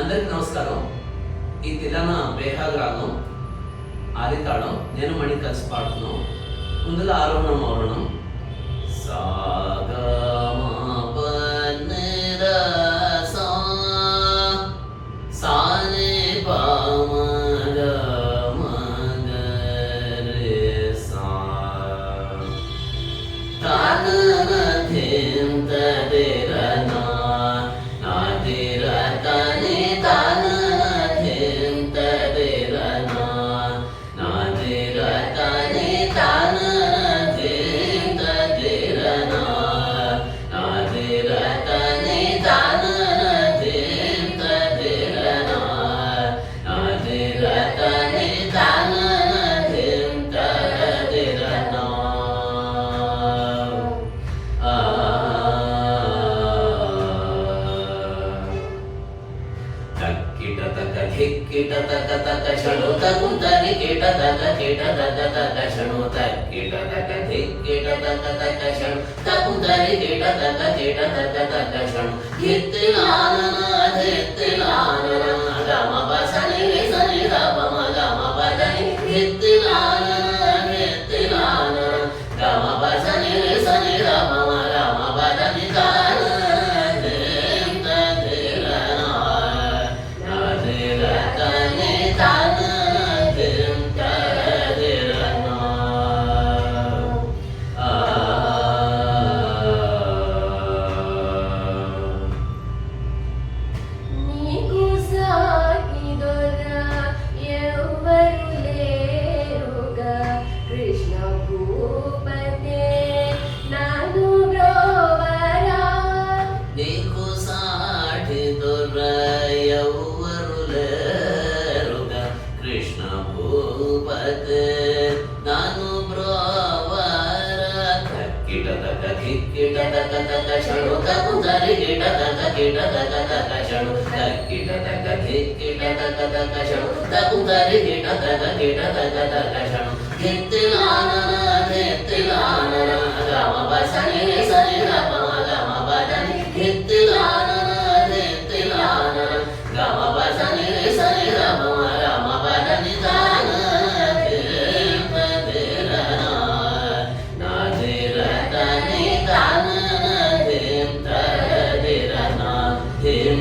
అందరికి నమస్కారం. ఈ తిలన బేహాగ్ రాగం ఆది తాళం నేను మణి కలిసి పాడుతున్నాం. ముందుగా ఆరోహణం అవరోహణం కిట తక తక షణు తకు తరి కిట తక తక షణు తక కిట తక కిట తక తక షణు తకు తరి కిట తక షణు గిత్తిలానన గిత్తిలానన గమ బసని సని గమ గమ బదని గిత్తిలానన గిత్తిలానన గమ బసని సని గమ గమ బదని కృష్ణ భూపతే నాను బ్రోవర కిట తక కిట తక తక షణు తకు తరి కిట తక షణు కిట తక కిట తక షణు తకు తరి కిట తక షణు గిత్తిలానన గిత్తిలానన గమ బసని సని గమ గమ బదని గిత్తిలానన గిత్తిలానన గమ బసని సని గమ గమ బదని ధీం